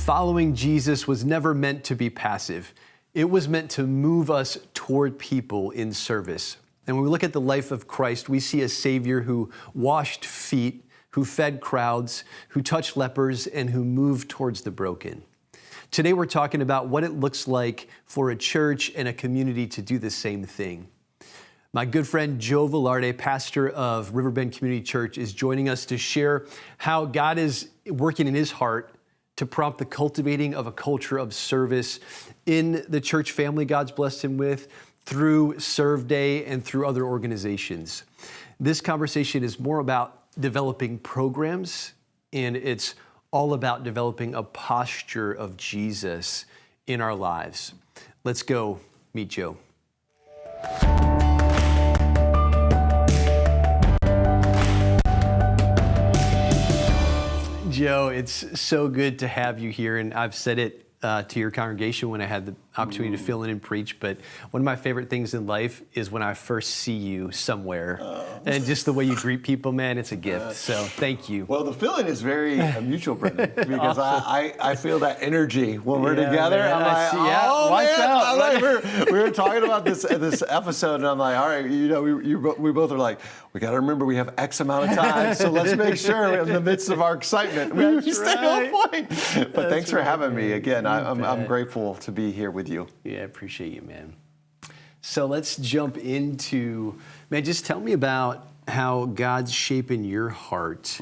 Following Jesus was never meant to be passive. It was meant to move us toward people in service. And when we look at the life of Christ, we see a Savior who washed feet, who fed crowds, who touched lepers, and who moved towards the broken. Today we're talking about what it looks like for a church and a community to do the same thing. My good friend Joe Velarde, pastor of Riverbend Community Church, is joining us to share how God is working in his heart to prompt the cultivating of a culture of service in the church family God's blessed him with, through Serve Day and through other organizations. This conversation is more about developing programs, and it's all about developing a posture of Jesus in our lives. Let's go meet Joe. Joe, it's so good to have you here, and I've said it to your congregation when I had the opportunity to fill in and preach, but one of my favorite things in life is when I first see you somewhere, and just the way you greet people, man, it's a gift, so thank you. Well, the feeling is very mutual, Brendan, because awesome. I feel that energy when we're together. Man, I'm like, oh, watch man. out. Like, we were talking about this episode, and I'm like, all right, you know, we both are like, we got to remember we have X amount of time, so let's make sure in the midst of our excitement, we stay on point. But thanks for having me again. I'm grateful to be here with you. Yeah, I appreciate you, man. So let's jump into, man, just tell me about how God's shaping your heart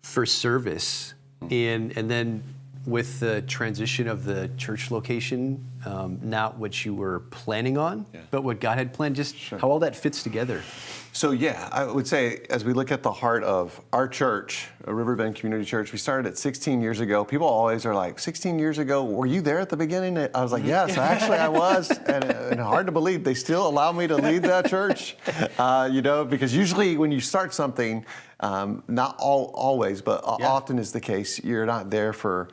for service, and then with the transition of the church location, not what you were planning on, but what God had planned, just how all that fits together. So yeah, I would say as we look at the heart of our church, Riverbend Community Church, we started it 16 years ago. People always are like, 16 years ago, were you there at the beginning? I was like, yes, actually I was. And hard to believe they still allow me to lead that church, because usually when you start something, not always, but often is the case, you're not there for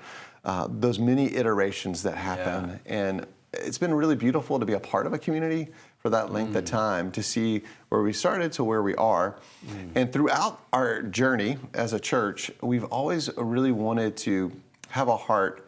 those many iterations that happen. And it's been really beautiful to be a part of a community for that length of time, to see where we started to where we are. And throughout our journey as a church, we've always really wanted to have a heart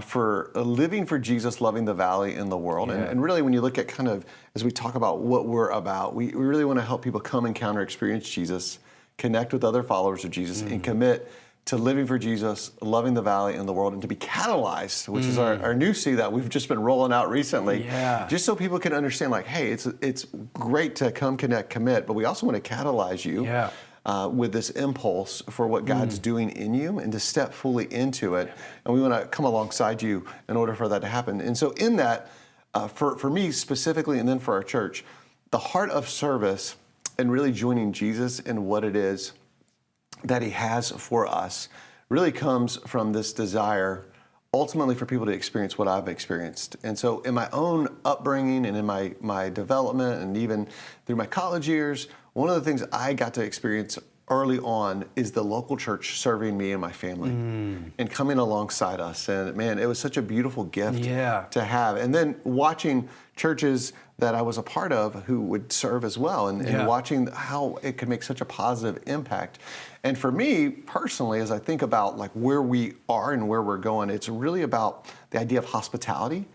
for living for Jesus, loving the valley and the world. And really, when you look at kind of, as we talk about what we're about, we really want to help people come encounter, experience Jesus, connect with other followers of Jesus, and commit to living for Jesus, loving the valley and the world, and to be catalyzed, which is our new C that we've just been rolling out recently, just so people can understand, like, hey, it's great to come, connect, commit, but we also want to catalyze you with this impulse for what God's doing in you, and to step fully into it. And we want to come alongside you in order for that to happen. And so in that, for me specifically, and then for our church, the heart of service and really joining Jesus in what it is that he has for us really comes from this desire ultimately for people to experience what I've experienced. And so in my own upbringing and in my development, and even through my college years, one of the things I got to experience early on is the local church serving me and my family and coming alongside us. And man, it was such a beautiful gift to have. And then watching churches that I was a part of who would serve as well, and watching how it could make such a positive impact. And for me personally, as I think about like where we are and where we're going, it's really about the idea of hospitality.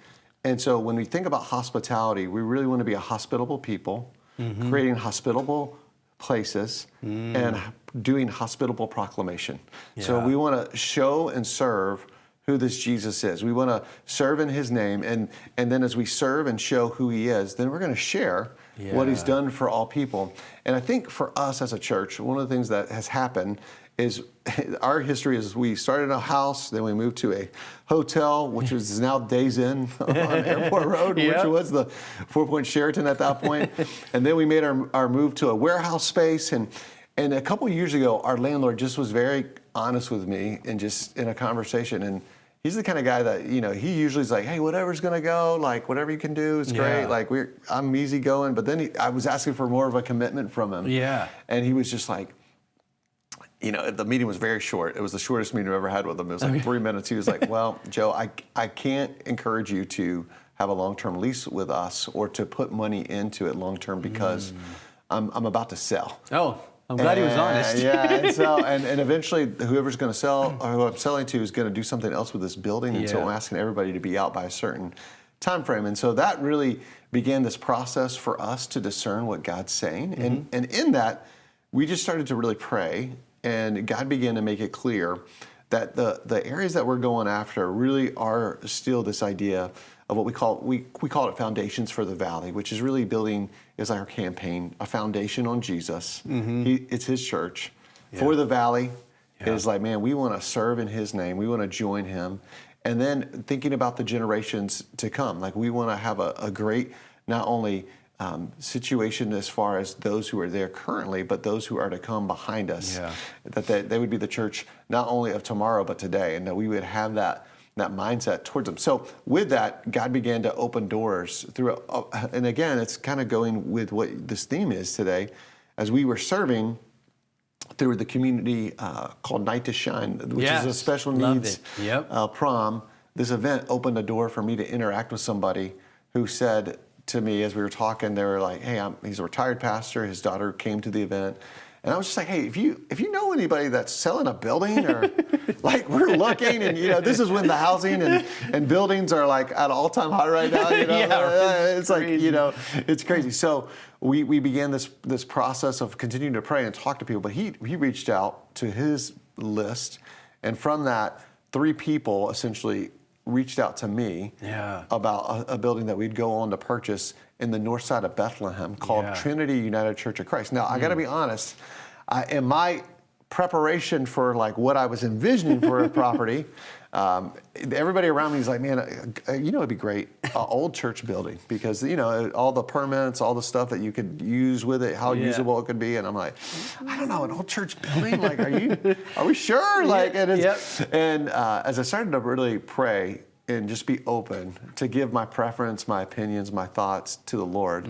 And so when we think about hospitality, we really want to be a hospitable people, creating hospitable places and doing hospitable proclamation. So we want to show and serve who this Jesus is. We want to serve in his name, and then as we serve and show who he is, then we're going to share what he's done for all people. And I think for us as a church, one of the things that has happened is our history is we started in a house, then we moved to a hotel, which is now Days Inn on Airport Road, which was the 4 Point Sheraton at that point. And then we made our move to a warehouse space. And a couple of years ago, our landlord just was very honest with me, and just in a conversation. And he's the kind of guy that, he usually is like, hey, whatever's going to go, like whatever you can do is great. Like I'm easy going. But then I was asking for more of a commitment from him. And he was just like, the meeting was very short. It was the shortest meeting I've ever had with him. It was like 3 minutes. He was like, well, Joe, I can't encourage you to have a long-term lease with us or to put money into it long-term because I'm about to sell. I'm glad he was honest. Yeah, and so and eventually whoever's going to sell or who I'm selling to is going to do something else with this building, and so Yeah. I'm asking everybody to be out by a certain time frame. And so that really began this process for us to discern what God's saying, and in that we just started to really pray, and God began to make it clear that the areas that we're going after really are still this idea of what we call it Foundations for the Valley, which is really building, is our campaign, a foundation on Jesus. It's his church. For the Valley is like, man, we want to serve in his name. We want to join him. And then thinking about the generations to come, like we want to have a great, not only situation as far as those who are there currently, but those who are to come behind us. Yeah. That they would be the church not only of tomorrow, but today, and that we would have that mindset towards them. So with that, God began to open doors through, and again, it's kind of going with what this theme is today. As we were serving through the community called Night to Shine, which is a special needs prom, this event opened a door for me to interact with somebody who said to me as we were talking, they were like, hey, he's a retired pastor, his daughter came to the event. And I was just like, hey, if you know anybody that's selling a building, or like we're looking, and this is when the housing and buildings are like at an all-time high right now. It's like it's crazy. So we began this process of continuing to pray and talk to people. But he reached out to his list, and from that, 3 people essentially reached out to me about a building that we'd go on to purchase in the north side of Bethlehem called Trinity United Church of Christ. Now, I got to be honest, in my preparation for like what I was envisioning for a property, everybody around me is like, man, it'd be great, old church building, because all the permits, all the stuff that you could use with it, how usable it could be, and I'm like, I don't know, an old church building, like, are we sure? Like, and as I started to really pray and just be open to give my preference, my opinions, my thoughts to the Lord,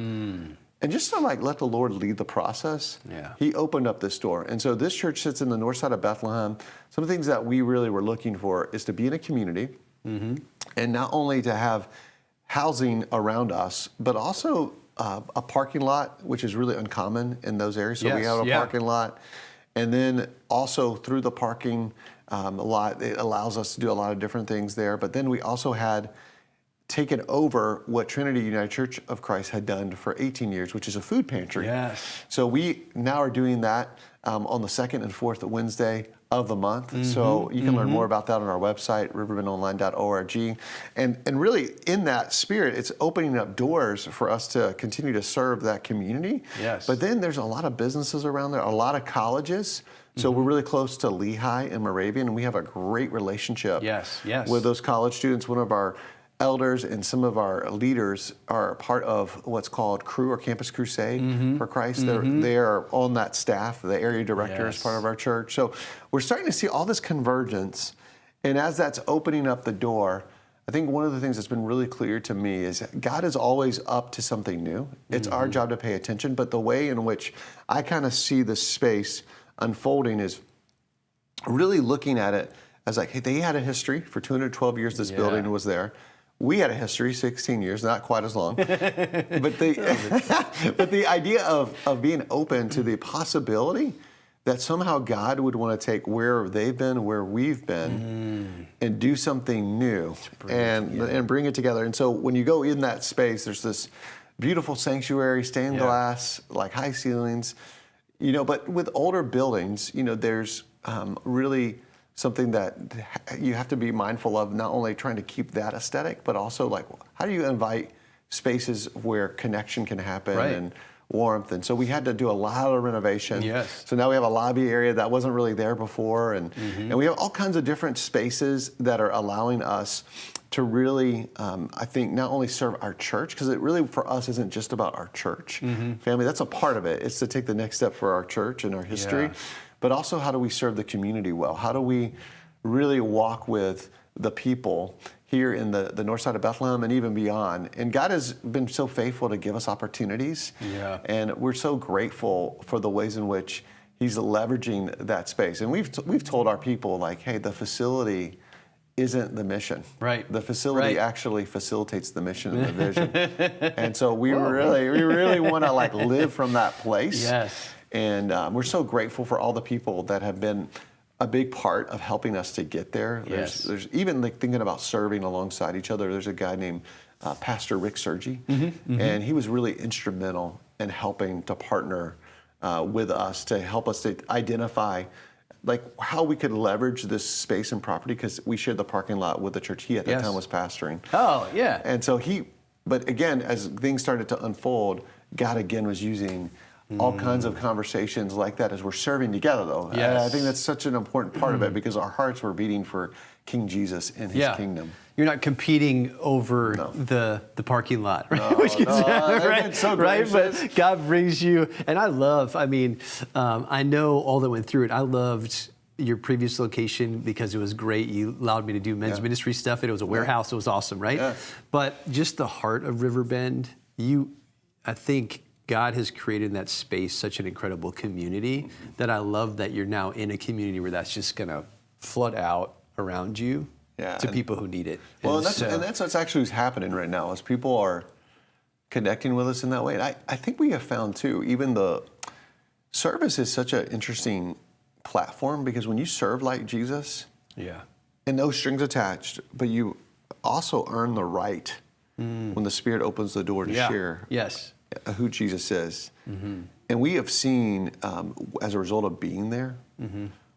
and just to like let the Lord lead the process, he opened up this door. And so this church sits in the north side of Bethlehem. Some of the things that we really were looking for is to be in a community, and not only to have housing around us, but also a parking lot, which is really uncommon in those areas. So we have a parking lot. And then also through the parking lot, it allows us to do a lot of different things there. But then we also had taken over what Trinity United Church of Christ had done for 18 years, which is a food pantry. Yes. So we now are doing that on the 2nd and 4th Wednesday of the month. So you can learn more about that on our website, riverbendonline.org. And really in that spirit, it's opening up doors for us to continue to serve that community. Yes. But then there's a lot of businesses around there, a lot of colleges. So we're really close to Lehigh and Moravian, and we have a great relationship with those college students. One of our elders and some of our leaders are part of what's called Cru or Campus Crusade for Christ. They are on that staff. The area director is part of our church. So we're starting to see all this convergence. And as that's opening up the door, I think one of the things that's been really clear to me is God is always up to something new. It's our job to pay attention, but the way in which I kind of see this space unfolding is really looking at it as like, hey, they had a history for 212 years. This building was there. We had a history, 16 years, not quite as long. But the idea of being open to the possibility that somehow God would want to take where they've been, where we've been, and do something new and bring it together. And so when you go in that space, there's this beautiful sanctuary, stained glass, like high ceilings, but with older buildings, there's really something that you have to be mindful of, not only trying to keep that aesthetic, but also like, how do you invite spaces where connection can happen and warmth? And so we had to do a lot of renovation. Yes. So now we have a lobby area that wasn't really there before. And we have all kinds of different spaces that are allowing us to really, I think, not only serve our church, because it really for us isn't just about our church family. That's a part of it. It's to take the next step for our church and our history. But also, how do we serve the community well? How do we really walk with the people here in the north side of Bethlehem and even beyond? And God has been so faithful to give us opportunities. And we're so grateful for the ways in which He's leveraging that space. And we've told our people, like, hey, the facility isn't the mission. The facility actually facilitates the mission and the vision. And so we really want to like live from that place. And we're so grateful for all the people that have been a big part of helping us to get there. Yes. There's even like thinking about serving alongside each other. There's a guy named Pastor Rick Sergi, and he was really instrumental in helping to partner with us to help us to identify like how we could leverage this space and property, because we shared the parking lot with the church he at that time was pastoring. Oh, yeah. And so but again, as things started to unfold, God again was using all kinds of conversations like that as we're serving together, though. Yes. And I think that's such an important part of it, because our hearts were beating for King Jesus and his kingdom. You're not competing over the parking lot, right? Right? So right? gracious. But God brings you, and I know all that went through it. I loved your previous location because it was great. You allowed me to do men's ministry stuff. It was a warehouse. It was awesome, right? Yeah. But just the heart of Riverbend, I think God has created in that space such an incredible community that I love that you're now in a community where that's just going to flood out around you to people who need it. Well, and that's what's actually happening right now, is people are connecting with us in that way. And I think we have found too, even the service is such an interesting platform, because when you serve like Jesus, and no strings attached, but you also earn the right when the Spirit opens the door to share who Jesus is. And we have seen, as a result of being there,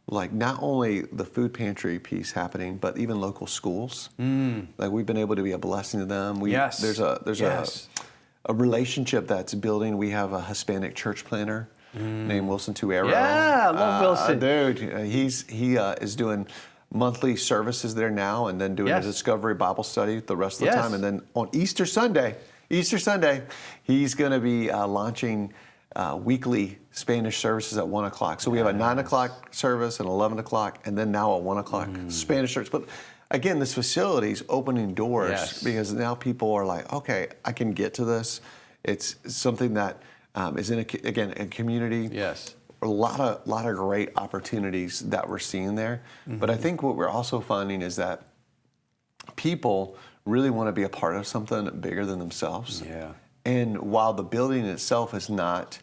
like not only the food pantry piece happening, but even local schools. Like we've been able to be a blessing to them. There's a relationship that's building. We have a Hispanic church planter named Wilson Tuero. Yeah, I love Wilson. Dude, he is doing monthly services there now, and then doing a Discovery Bible study the rest of the time. And then on Easter Sunday, he's going to be launching weekly Spanish services at 1 o'clock. So we have a 9 o'clock service, an 11 o'clock, and then now a 1 o'clock Spanish service. But again, this facility is opening doors because now people are like, okay, I can get to this. It's something that is in a community. Yes. A lot of great opportunities that we're seeing there. But I think what we're also finding is that people really want to be a part of something bigger than themselves. Yeah. And while the building itself is not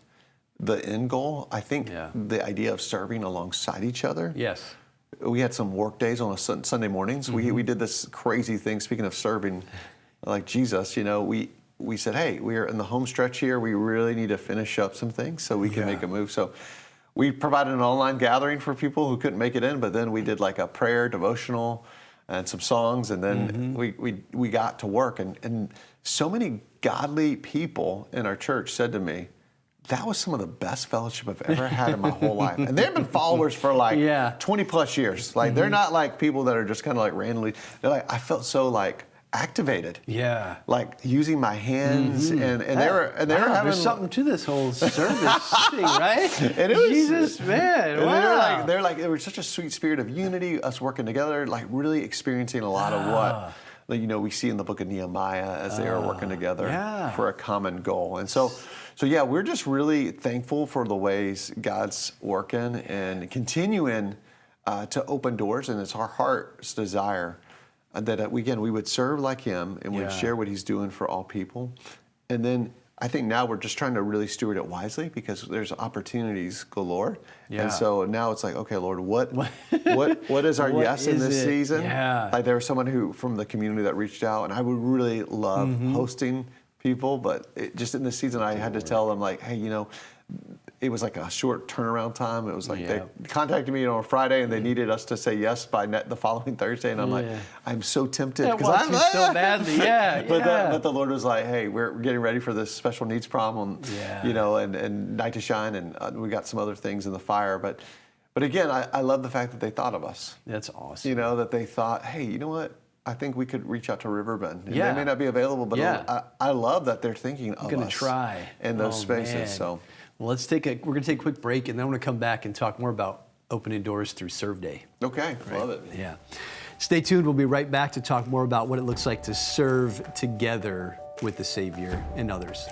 the end goal, I think the idea of serving alongside each other. Yes. We had some work days on Sunday mornings. We did this crazy thing, speaking of serving like Jesus, we said, hey, we are in the home stretch here. We really need to finish up some things so we can make a move. So we provided an online gathering for people who couldn't make it in, but then we did like a prayer, devotional, and some songs, and then we got to work. And so many godly people in our church said to me, that was some of the best fellowship I've ever had in my whole life. And they've been followers for like 20 plus years. Like they're not like people that are just kind of like randomly. They're like, I felt so like activated. Yeah. Like using my hands and they were having. There's something to this whole service thing, right? And it was Jesus, man. Wow. They're like, it was such a sweet spirit of unity, us working together, like really experiencing a lot of what we see in the book of Nehemiah as they are working together for a common goal. And so yeah, we're just really thankful for the ways God's working and continuing to open doors. And it's our heart's desire that we would serve like him and would share what he's doing for all people. And then I think now we're just trying to really steward it wisely, because there's opportunities galore. Yeah. And so now it's like, okay, Lord, what is our yes in this season? Yeah. Like there was someone who from the community that reached out, and I would really love hosting people, but just in this season I had to tell them like, hey, it was like a short turnaround time. It was like they contacted me on a Friday and they needed us to say yes by the following Thursday, and I'm like, I'm so tempted because I'm so badly, but the Lord was like, hey, we're getting ready for this special needs problem, and Night to Shine, and we got some other things in the fire, but again, I love the fact that they thought of us. That's awesome. That they thought, hey, you know what? I think we could reach out to Riverbend. And they may not be available, but I love that they're thinking of us. I'm going to try in those spaces. Man. So, well, we're going to take a quick break, and then I'm going to come back and talk more about opening doors through Serve Day. Okay, love it. Yeah. Stay tuned. We'll be right back to talk more about what it looks like to serve together with the Savior and others.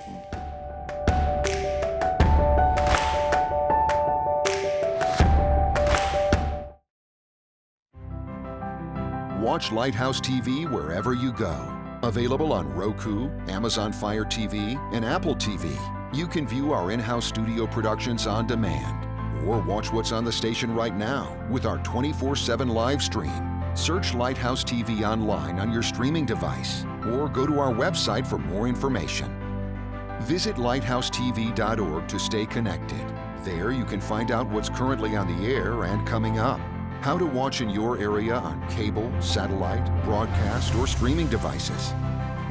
Watch Lighthouse TV wherever you go. Available on Roku, Amazon Fire TV, and Apple TV. You can view our in-house studio productions on demand or watch what's on the station right now with our 24/7 live stream. Search Lighthouse TV online on your streaming device or go to our website for more information. Visit lighthousetv.org to stay connected. There you can find out what's currently on the air and coming up, how to watch in your area on cable, satellite, broadcast, or streaming devices.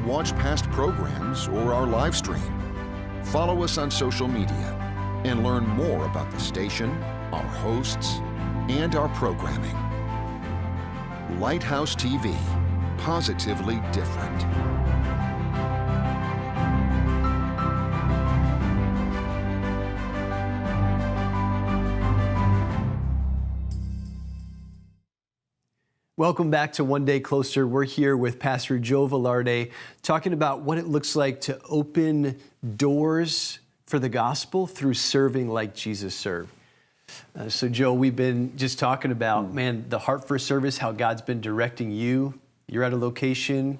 Watch past programs or our live stream. Follow us on social media and learn more about the station, our hosts, and our programming. Lighthouse TV, positively different. Welcome back to One Day Closer. We're here with Pastor Joe Velarde talking about what it looks like to open doors for the gospel through serving like Jesus served. So Joe, we've been just talking about, man, the heart for service, how God's been directing you. You're at a location.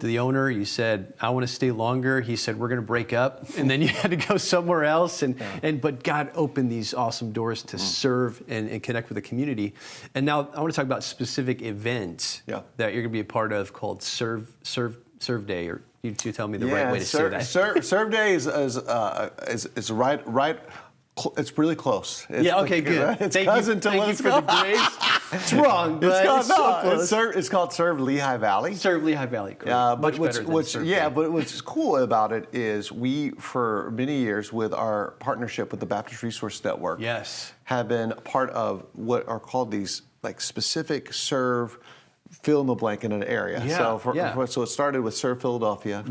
The owner, you said, I want to stay longer. He said, we're going to break up. And then you had to go somewhere else. But God opened these awesome doors to serve and connect with the community. And now I want to talk about specific events that you're going to be a part of called Serve Day, or you tell me the right way to say that. Serve Day is right. It's really close. It's okay, good. It's thank cousin you, to thank you for the grace. It's wrong, but it's so close. It's called Serve Lehigh Valley. Serve Lehigh Valley. Great. But what's cool about it is we, for many years, with our partnership with the Baptist Resource Network, have been part of what are called these like specific serve fill in the blank in an area. So it started with Serve Philadelphia,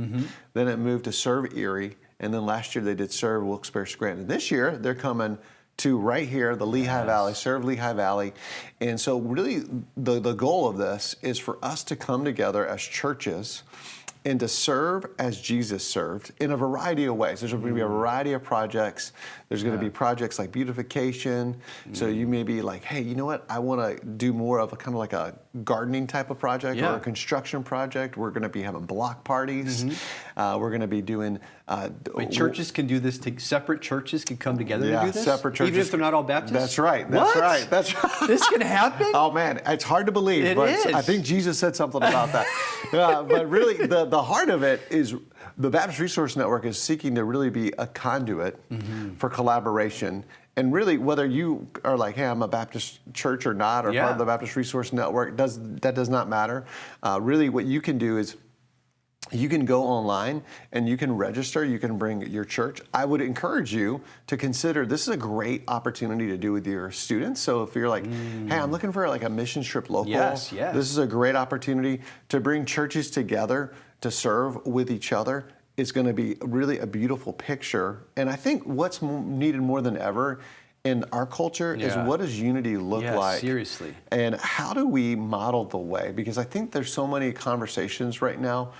then it moved to Serve Erie. And then last year they did Serve Wilkes-Barre Scranton. This year they're coming to right here, the Lehigh Valley, Serve Lehigh Valley. And so really the goal of this is for us to come together as churches and to serve as Jesus served in a variety of ways. There's going to be a variety of projects. There's going to be projects like beautification. So you may be like, hey, you know what? I want to do more of a kind of like a gardening type of project or a construction project. We're going to be having block parties. We're going to be doing... churches can do this. Separate churches can come together to do this? Separate churches. Even if they're not all Baptist? That's right. What? That's right. This can happen? Oh, man. It's hard to believe. It but is. I think Jesus said something about that. But really, the heart of it is the Baptist Resource Network is seeking to really be a conduit for collaboration. And really, whether you are like, hey, I'm a Baptist church or not, or part of the Baptist Resource Network, that does not matter. Really, what you can do is you can go online and you can register. You can bring your church. I would encourage you to consider this is a great opportunity to do with your students. So if you're like, hey, I'm looking for like a mission trip local, this is a great opportunity to bring churches together to serve with each other. It's going to be really a beautiful picture. And I think what's needed more than ever in our culture is what does unity look like? Seriously. And how do we model the way? Because I think there's so many conversations right now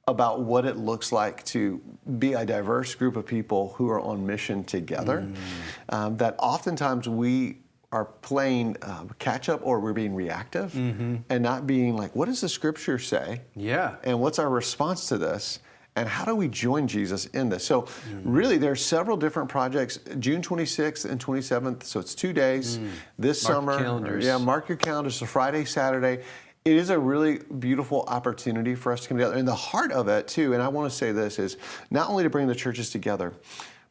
about what it looks like to be a diverse group of people who are on mission together, that oftentimes we are playing catch up or we're being reactive and not being like, what does the scripture say? And what's our response to this? And how do we join Jesus in this? So really, there are several different projects, June 26th and 27th, so it's 2 days this summer. Mark your calendars. Mark your calendars, so Friday, Saturday. It is a really beautiful opportunity for us to come together. And the heart of it, too, and I want to say this, is not only to bring the churches together,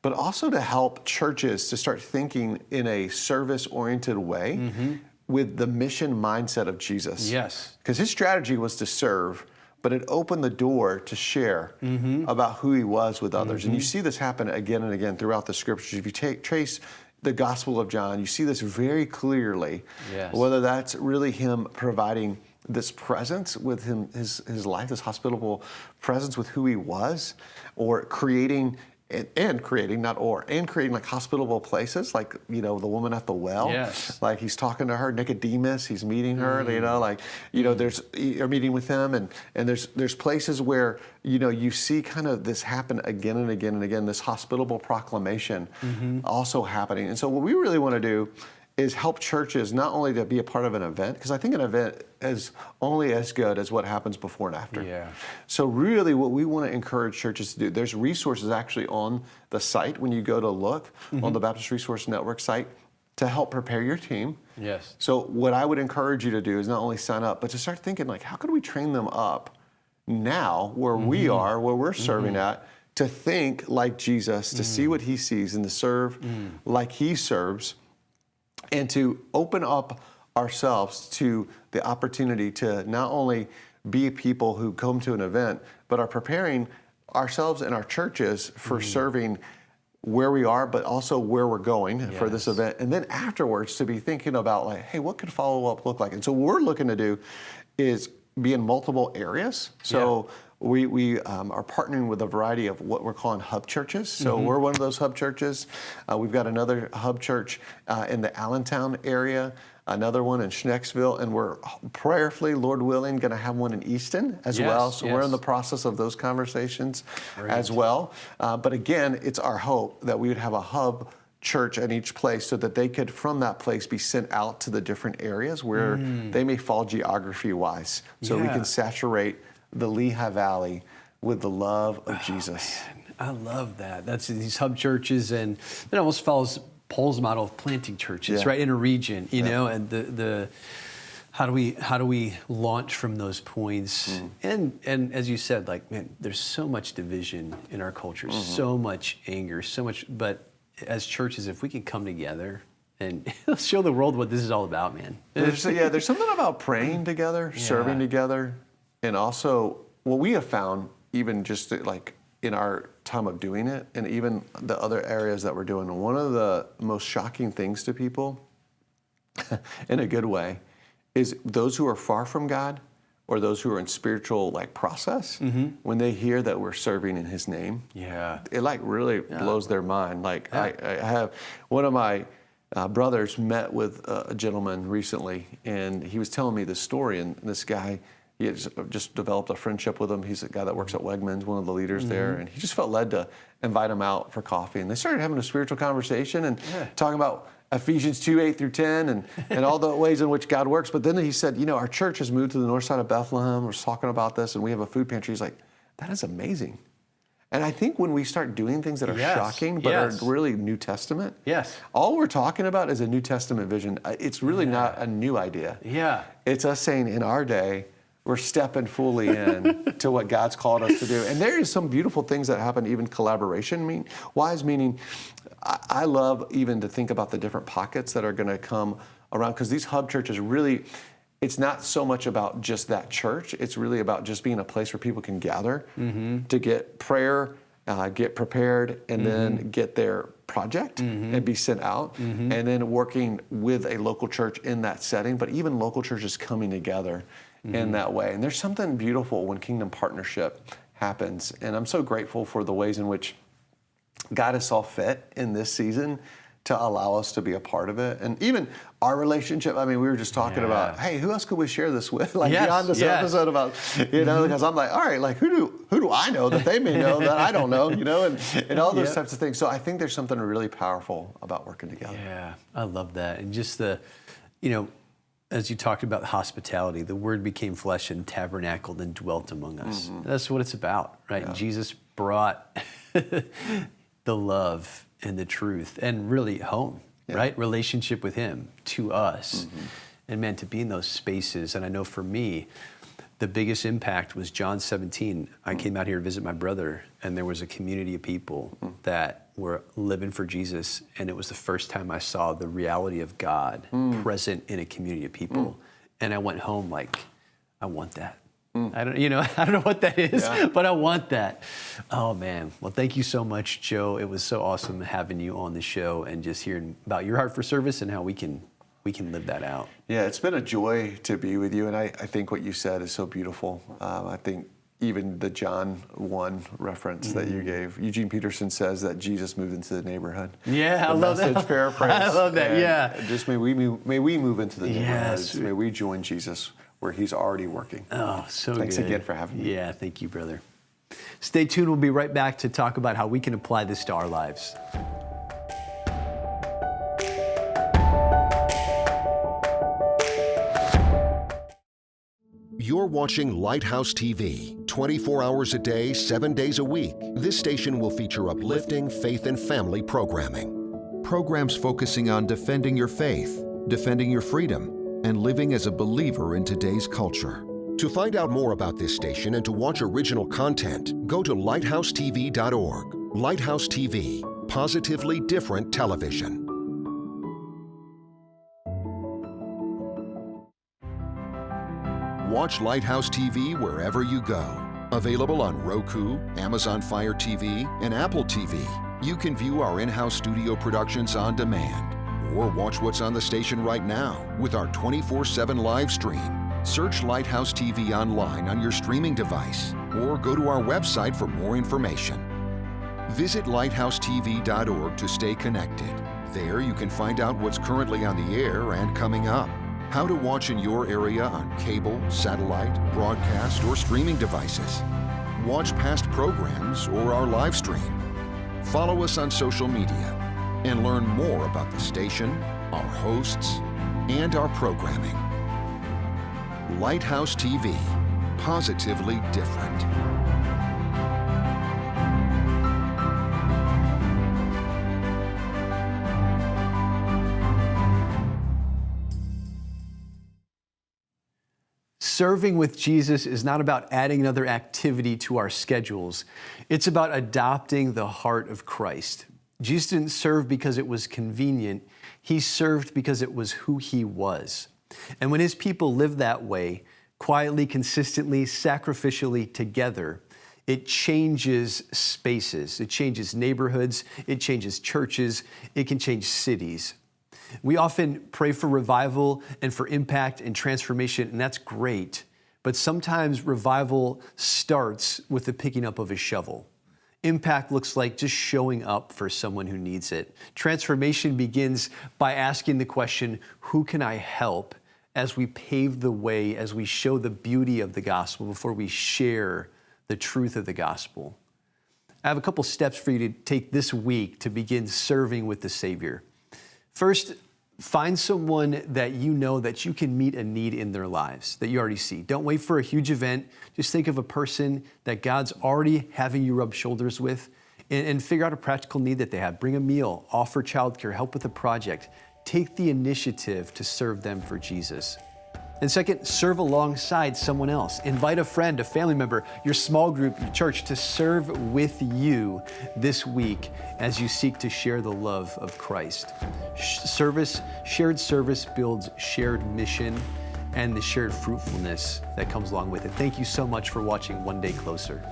but also to help churches to start thinking in a service-oriented way with the mission mindset of Jesus. Because his strategy was to serve, but it opened the door to share about who he was with others. And you see this happen again and again throughout the scriptures. If you trace the Gospel of John, you see this very clearly, whether that's really him providing this presence with him, his life, this hospitable presence with who he was, or creating creating like hospitable places, like, you know, the woman at the well. Like he's talking to her, Nicodemus, he's meeting her, you know, like, you know, you're meeting with him, and there's places where, you know, you see kind of this happen again and again and again, this hospitable proclamation also happening. And so what we really want to do is help churches not only to be a part of an event, because I think an event is only as good as what happens before and after. Yeah. So really what we want to encourage churches to do, there's resources actually on the site when you go to look on the Baptist Resource Network site to help prepare your team. Yes. So what I would encourage you to do is not only sign up, but to start thinking like, how could we train them up now where we are, where we're serving at, to think like Jesus, to see what he sees and to serve like he serves, and to open up ourselves to the opportunity to not only be people who come to an event, but are preparing ourselves and our churches for serving where we are, but also where we're going for this event. And then afterwards to be thinking about like, hey, what could follow-up look like? And so what we're looking to do is be in multiple areas. So we are partnering with a variety of what we're calling hub churches. So we're one of those hub churches. We've got another hub church in the Allentown area, another one in Schnecksville, and we're prayerfully, Lord willing, going to have one in Easton as well. So we're in the process of those conversations as well. But again, it's our hope that we would have a hub church at each place so that they could, from that place, be sent out to the different areas where they may fall geography-wise. So we can saturate the Lehigh Valley with the love of Jesus. Man, I love that. That's these hub churches, and it almost follows Paul's model of planting churches, right, in a region, you know, and the how do we launch from those points? And as you said, like, man, there's so much division in our culture, so much anger, so much, but as churches, if we can come together and show the world what this is all about, man. There's something about praying together, serving together, and also what we have found, even just like in our time of doing it, and even the other areas that we're doing, one of the most shocking things to people, in a good way, is those who are far from God or those who are in spiritual like process, when they hear that we're serving in his name, it like really blows their mind. Like I have one of my brothers met with a gentleman recently, and he was telling me this story, and this guy, he had just developed a friendship with him. He's a guy that works at Wegmans, one of the leaders there, and he just felt led to invite him out for coffee. And they started having a spiritual conversation and talking about Ephesians 2:8-10 and all the ways in which God works. But then he said, you know, our church has moved to the north side of Bethlehem. We're talking about this, and we have a food pantry. He's like, that is amazing. And I think when we start doing things that are shocking but are really New Testament, all we're talking about is a New Testament vision. It's really not a new idea. It's us saying in our day, we're stepping fully in to what God's called us to do. And there is some beautiful things that happen, even collaboration wise, meaning I love even to think about the different pockets that are going to come around, because these hub churches really, it's not so much about just that church. It's really about just being a place where people can gather to get prayer, get prepared, and then get their project and be sent out, and then working with a local church in that setting, but even local churches coming together in that way. And there's something beautiful when kingdom partnership happens. And I'm so grateful for the ways in which God has saw fit in this season to allow us to be a part of it. And even our relationship, I mean, we were just talking about, hey, who else could we share this with? Like beyond this episode about, you know, because I'm like, all right, like who do I know that they may know that I don't know, you know, and all those types of things. So I think there's something really powerful about working together. Yeah, I love that. And just the, you know, as you talked about hospitality, the Word became flesh and tabernacled and dwelt among us. That's what it's about, right? Jesus brought the love and the truth and really home, right? Relationship with him to us. And man, to be in those spaces, and I know for me, the biggest impact was John 17. I came out here to visit my brother, and there was a community of people that were living for Jesus, and it was the first time I saw the reality of God present in a community of people. And I went home like, I want that. I don't know what that is, but I want that. Oh man. Well, thank you so much, Joe. It was so awesome having you on the show and just hearing about your heart for service and how we can live that out. Yeah, it's been a joy to be with you, and I think what you said is so beautiful. I think even the John 1 reference that you gave, Eugene Peterson says that Jesus moved into the neighborhood. Yeah, I love that. Paraphrase. I love that. Just may we move into the neighborhoods. May we join Jesus where he's already working. Oh, so Thanks good. again for having me. Yeah, thank you, brother. Stay tuned. We'll be right back to talk about how we can apply this to our lives. You're watching Lighthouse TV, 24 hours a day, 7 days a week. This station will feature uplifting faith and family programming. Programs focusing on defending your faith, defending your freedom, and living as a believer in today's culture. To find out more about this station and to watch original content, go to lighthousetv.org. Lighthouse TV, positively different television. Watch Lighthouse TV wherever you go. Available on Roku, Amazon Fire TV, and Apple TV. You can view our in-house studio productions on demand or watch what's on the station right now with our 24/7 live stream. Search Lighthouse TV online on your streaming device or go to our website for more information. Visit lighthousetv.org to stay connected. There you can find out what's currently on the air and coming up, how to watch in your area on cable, satellite, broadcast, or streaming devices. Watch past programs or our live stream. Follow us on social media and learn more about the station, our hosts, and our programming. Lighthouse TV, positively different. Serving with Jesus is not about adding another activity to our schedules. It's about adopting the heart of Christ. Jesus didn't serve because it was convenient. He served because it was who he was. And when his people live that way, quietly, consistently, sacrificially together, it changes spaces. It changes neighborhoods. It changes churches. It can change cities. We often pray for revival and for impact and transformation, and that's great. But sometimes revival starts with the picking up of a shovel. Impact looks like just showing up for someone who needs it. Transformation begins by asking the question, who can I help, as we pave the way, as we show the beauty of the gospel before we share the truth of the gospel. I have a couple steps for you to take this week to begin serving with the Savior. First, find someone that you know that you can meet a need in their lives that you already see. Don't wait for a huge event. Just think of a person that God's already having you rub shoulders with and figure out a practical need that they have. Bring a meal, offer childcare, help with a project. Take the initiative to serve them for Jesus. And second, serve alongside someone else. Invite a friend, a family member, your small group, your church to serve with you this week as you seek to share the love of Christ. Shared service builds shared mission and the shared fruitfulness that comes along with it. Thank you so much for watching One Day Closer.